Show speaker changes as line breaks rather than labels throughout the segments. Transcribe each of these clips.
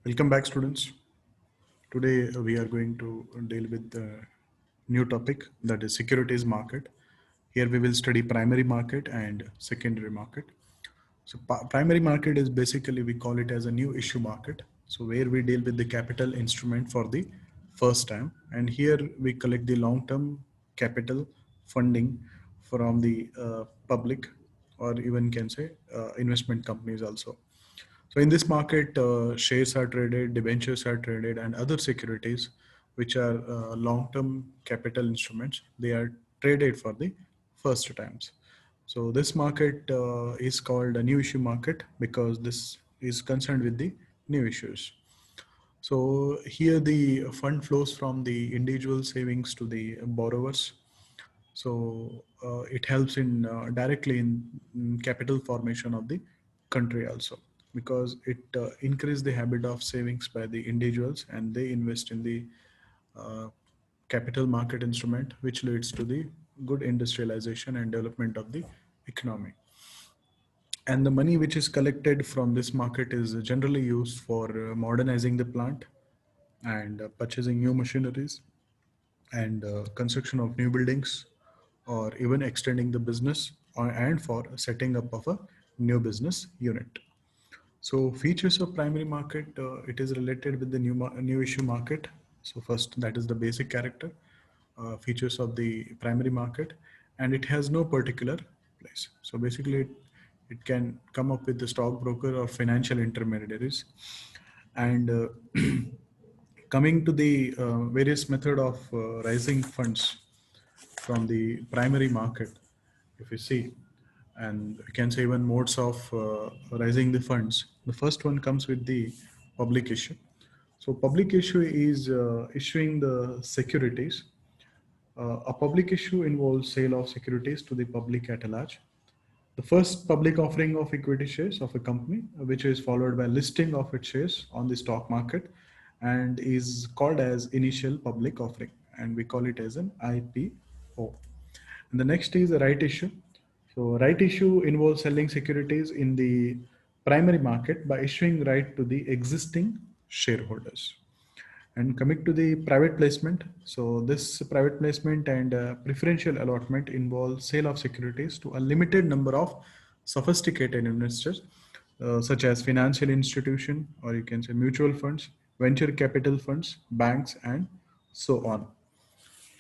Welcome back, students. Today we are going to deal with the new topic, that is securities market. Here we will study primary market and secondary market. So primary market is basically, we call it as a new issue market. So where we deal with the capital instrument for the first time, and here we collect the long-term capital funding from the public, or even can say investment companies also. So in this market, shares are traded, debentures are traded, and other securities, which are long-term capital instruments, they are traded for the first times. So this market is called a new issue market because this is concerned with the new issues. So here the fund flows from the individual savings to the borrowers. So it helps in directly in capital formation of the country also, because it increase the habit of savings by the individuals, and they invest in the uh, capital market instrument, which leads to the good industrialization and development of the economy. And the money which is collected from this market is generally used for modernizing the plant, and purchasing new machineries, and construction of new buildings, or even extending the business, and for setting up of a new business unit. So features of primary market, it is related with the new issue market. So first, that is the basic character, features of the primary market, and it has no particular place. So basically, it can come up with the stockbroker or financial intermediaries. And coming to the various method of raising funds from the primary market, if you see, and you can say even modes of raising the funds. The first one comes with the public issue. So public issue is issuing the securities. A public issue involves sale of securities to the public at large. The first public offering of equity shares of a company, which is followed by listing of its shares on the stock market, and is called as initial public offering, and we call it as an IPO. And the next is a right issue. So right issue involves selling securities in the primary market by issuing right to the existing shareholders. And coming to the private placement, so this private placement and preferential allotment involves sale of securities to a limited number of sophisticated investors, such as financial institution, or you can say mutual funds, venture capital funds, banks, and so on.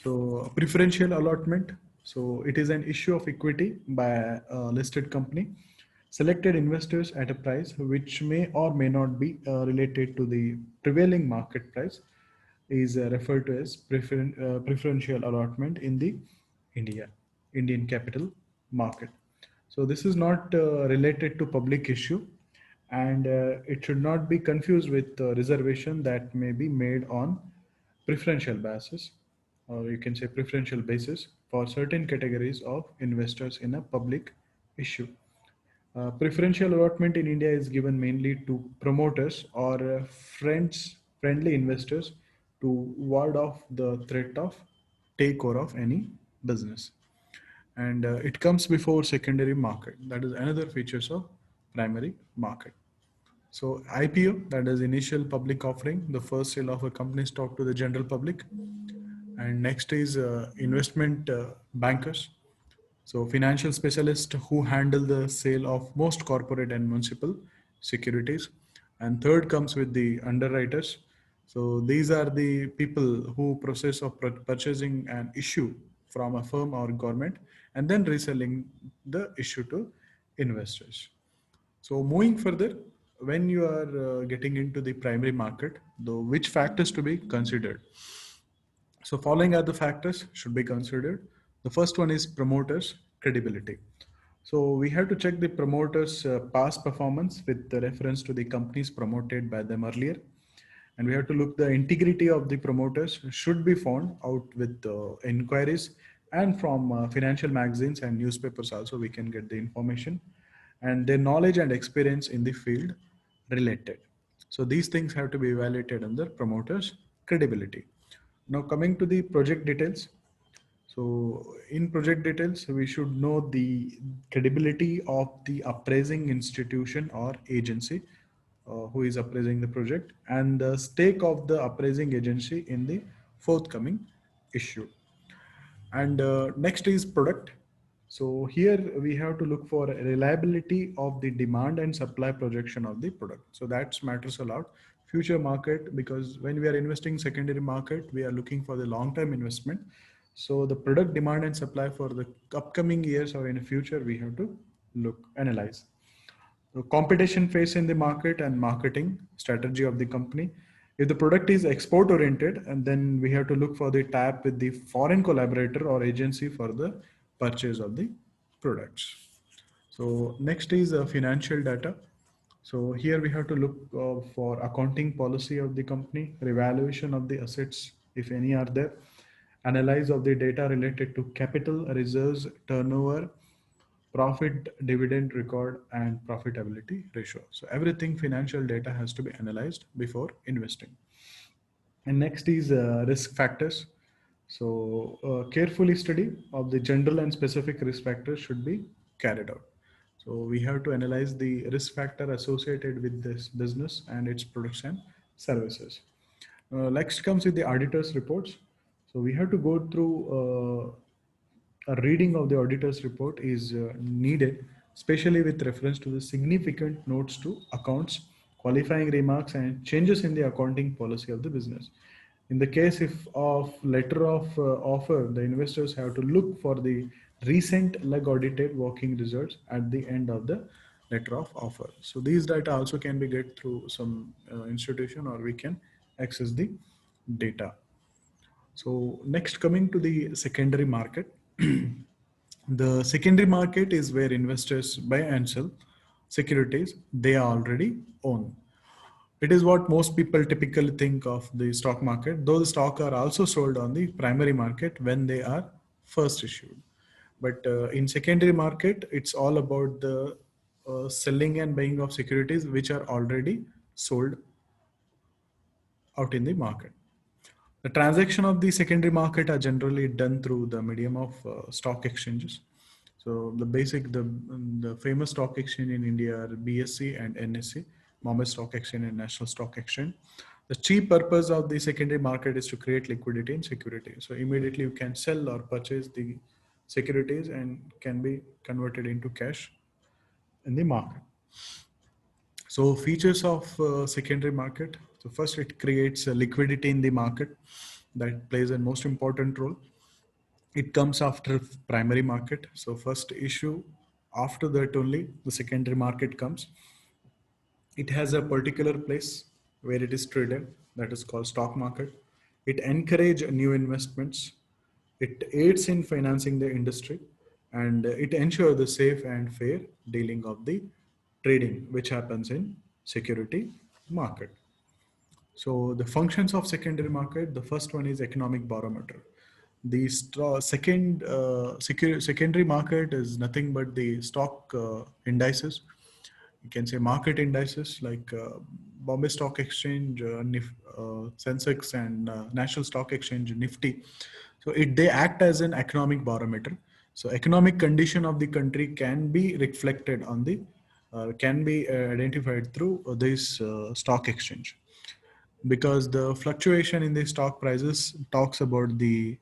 So preferential allotment. So it is an issue of equity by a listed company. Selected investors at a price which may or may not be related to the prevailing market price is referred to as preferential allotment in the India, Indian capital market. So this is not related to public issue, and it should not be confused with reservation that may be made on preferential basis, or you can say preferential basis, for certain categories of investors in a public issue. Preferential allotment in India is given mainly to promoters or friendly investors to ward off the threat of takeover of any business. And it comes before secondary market. That is another features of primary market. So IPO, that is initial public offering, the first sale of a company stock to the general public. And next is investment bankers. So financial specialists who handle the sale of most corporate and municipal securities. And third comes with the underwriters. So these are the people who process of purchasing an issue from a firm or government, and then reselling the issue to investors. So moving further, when you are getting into the primary market, though, which factors to be considered? So following are the factors should be considered. The first one is promoters credibility. So we have to check the promoters past performance with the reference to the companies promoted by them earlier, and we have to look the integrity of the promoters should be found out with inquiries, and from financial magazines and newspapers also we can get the information, and their knowledge and experience in the field related. So these things have to be evaluated under promoters credibility. Now coming to the project details. So in project details, we should know the credibility of the appraising institution or agency. who is appraising the project, and the stake of the appraising agency in the forthcoming issue. And next is product. So here we have to look for reliability of the demand and supply projection of the product. So that matters a lot. Future market, because when we are investing secondary market, we are looking for the long-term investment. So the product demand and supply for the upcoming years or in the future, we have to analyze. So competition phase in the market and marketing strategy of the company. If the product is export oriented, and then we have to look for the tie-up with the foreign collaborator or agency for the purchase of the products. So next is financial data. So here we have to look for accounting policy of the company, revaluation of the assets, if any are there, analyze of the data related to capital, reserves, turnover, profit, dividend record, and profitability ratio. So everything financial data has to be analyzed before investing. And next is risk factors. So carefully study of the general and specific risk factors should be carried out. So we have to analyze the risk factor associated with this business and its products and services. Next comes with the auditor's reports. So we have to go through a reading of the auditor's report is needed, especially with reference to the significant notes to accounts, qualifying remarks, and changes in the accounting policy of the business. In the case if of letter of offer, the investors have to look for the recent leg audited working results at the end of the letter of offer. So these data also can be get through some institution, or we can access the data. So next, coming to the secondary market. The secondary market is where investors buy and sell securities they already own. It is what most people typically think of the stock market, though the stock are also sold on the primary market when they are first issued. But in secondary market, it's all about the selling and buying of securities which are already sold out in the market. The transaction of the secondary market are generally done through the medium of stock exchanges. So the famous stock exchange in India are BSE and NSE, Bombay Stock Exchange and National Stock Exchange. The chief purpose of the secondary market is to create liquidity in securities. So immediately you can sell or purchase the securities and can be converted into cash in the market. So features of secondary market. So first, it creates a liquidity in the market that plays a most important role. It comes after primary market. So first issue, after that only the secondary market comes. It has a particular place where it is traded, that is called stock market. It encourages new investments. It aids in financing the industry, and it ensures the safe and fair dealing of the trading which happens in security market. So the functions of secondary market, the first one is economic barometer. The secondary market is nothing but the stock indices. You can say market indices like Bombay Stock Exchange, Sensex, and National Stock Exchange, Nifty. So they act as an economic barometer. So economic condition of the country can be reflected on the, can be identified through this stock exchange, because the fluctuation in the stock prices talks about the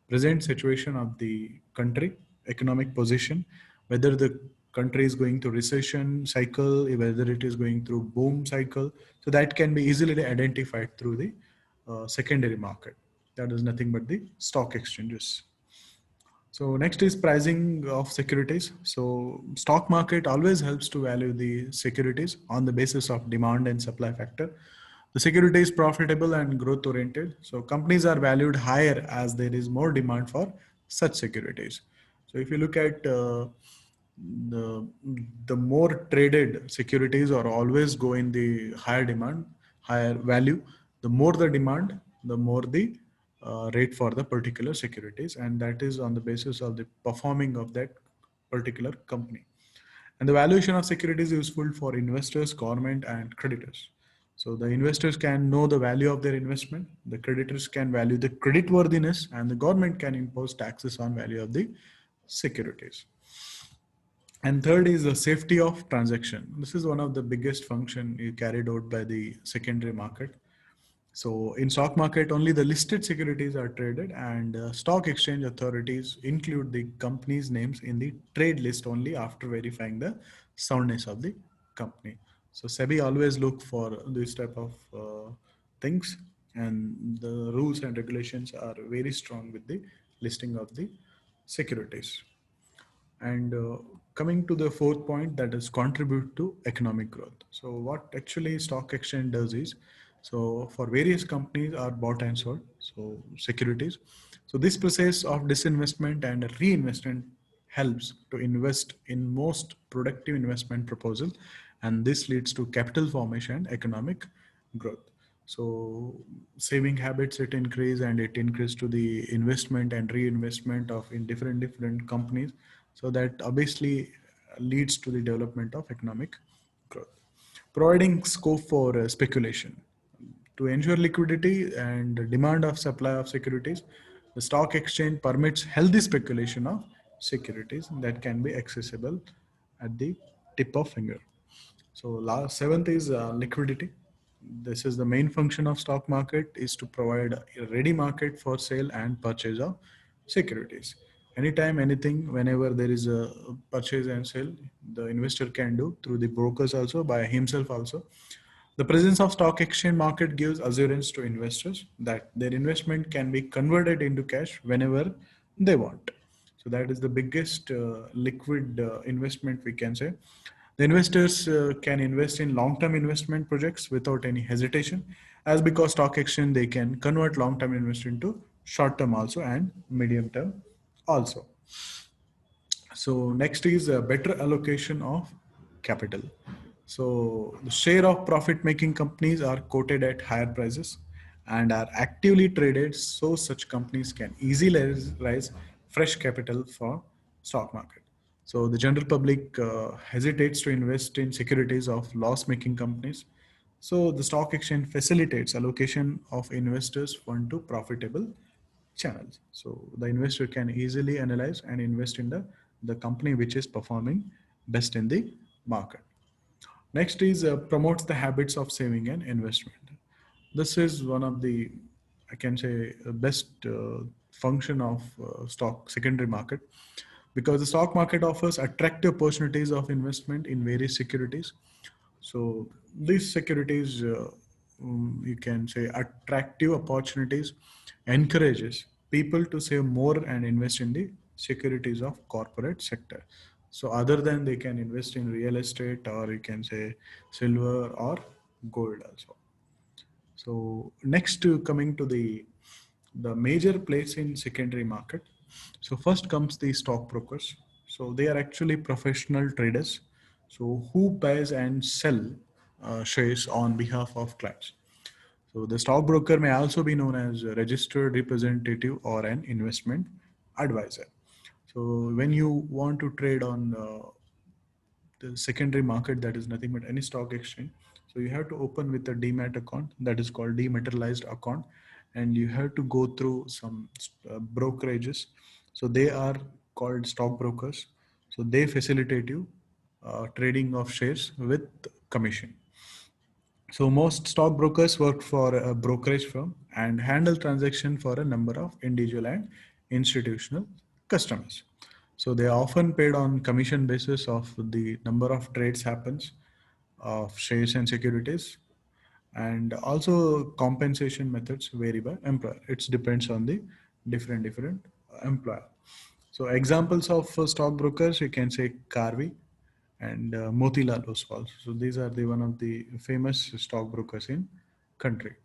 present situation of the country, economic position, whether the country is going through recession cycle, whether it is going through boom cycle. So that can be easily identified through the secondary market. That is nothing but the stock exchanges. So next is pricing of securities. So stock market always helps to value the securities on the basis of demand and supply factor. The security is profitable and growth oriented. So companies are valued higher as there is more demand for such securities. So if you look at the the more traded securities are always go in the higher demand, higher value. The more the demand, the more the rate for the particular securities, and that is on the basis of the performing of that particular company. And the valuation of securities is useful for investors, government, and creditors. So the investors can know the value of their investment, the creditors can value the creditworthiness, and the government can impose taxes on value of the securities. And third is the safety of transaction. This is one of the biggest function carried out by the secondary market. So in stock market, only the listed securities are traded, and stock exchange authorities include the company's names in the trade list only after verifying the soundness of the company. So SEBI always look for this type of things, and the rules and regulations are very strong with the listing of the securities. And coming to the fourth point, that is contribute to economic growth. So what actually stock exchange does is, so for various companies are bought and sold, so securities. So this process of disinvestment and reinvestment helps to invest in most productive investment proposal, and this leads to capital formation and economic growth. So saving habits it increase, and it increase to the investment and reinvestment of in different companies. So that obviously leads to the development of economic growth, providing scope for speculation. To ensure liquidity and demand of supply of securities, the stock exchange permits healthy speculation of securities that can be accessible at the tip of finger. So last seventh is liquidity. This is the main function of stock market, is to provide a ready market for sale and purchase of securities. Anytime, anything, whenever there is a purchase and sale, the investor can do through the brokers also, by himself also. The presence of stock exchange market gives assurance to investors that their investment can be converted into cash whenever they want. So that is the biggest liquid investment we can say. The investors can invest in long-term investment projects without any hesitation, as because stock exchange they can convert long-term investment into short-term also and medium-term also. So next is a better allocation of capital. So the share of profit-making companies are quoted at higher prices and are actively traded, so such companies can easily raise fresh capital for stock market. So the general public hesitates to invest in securities of loss-making companies. So the stock exchange facilitates allocation of investors fund to profitable channels. So the investor can easily analyze and invest in the company which is performing best in the market. Next is promotes the habits of saving and investment. This is one of the, I can say, best function of stock secondary market, because the stock market offers attractive opportunities of investment in various securities. So these securities, you can say, attractive opportunities encourages people to save more and invest in the securities of corporate sector. So other than they can invest in real estate, or you can say silver or gold also. So next to coming to the major place in secondary market. So first comes the stockbrokers. So they are actually professional traders. So who buys and sell shares on behalf of clients. So the stockbroker may also be known as a registered representative or an investment advisor. So when you want to trade on the secondary market, that is nothing but any stock exchange, so you have to open with a demat account, that is called dematerialized account, and you have to go through some brokerages. So they are called stockbrokers. So they facilitate you trading of shares with commission. So most stockbrokers work for a brokerage firm and handle transaction for a number of individual and institutional customers. So they are often paid on commission basis of the number of trades happens of shares and securities, and also compensation methods vary by employer. It depends on the different employer. So examples of stockbrokers, you can say Karvy and Motilal Oswal. So these are the one of the famous stockbrokers in country.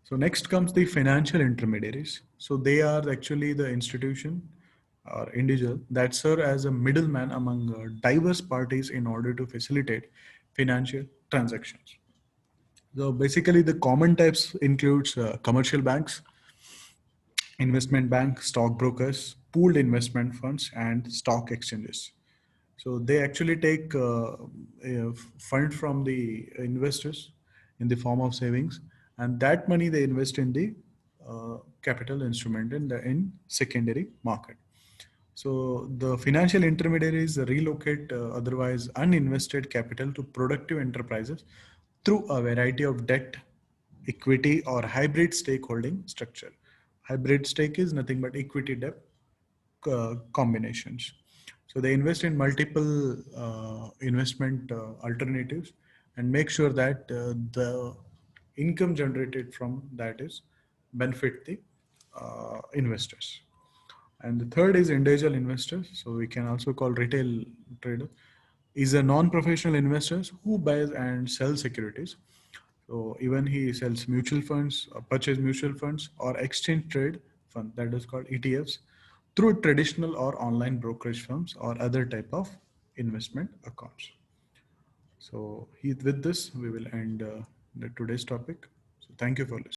So next comes the financial intermediaries. So they are actually the institution or individual that serve as a middleman among diverse parties in order to facilitate financial transactions. So basically, the common types includes commercial banks, investment banks, stockbrokers, pooled investment funds, and stock exchanges. So they actually take a fund from the investors in the form of savings, and that money they invest in the capital instrument in the in secondary market. So the financial intermediaries relocate otherwise uninvested capital to productive enterprises through a variety of debt, equity, or hybrid stakeholding structure. Hybrid stake is nothing but equity debt combinations. So they invest in multiple investment alternatives and make sure that the income generated from that is benefit the investors. And the third is individual investors. So we can also call retail trader is a non-professional investors who buys and sells securities. So even he sells mutual funds, purchase mutual funds or exchange trade fund that is called ETFs through traditional or online brokerage firms or other type of investment accounts. So with this, we will end the today's topic. So thank you for listening.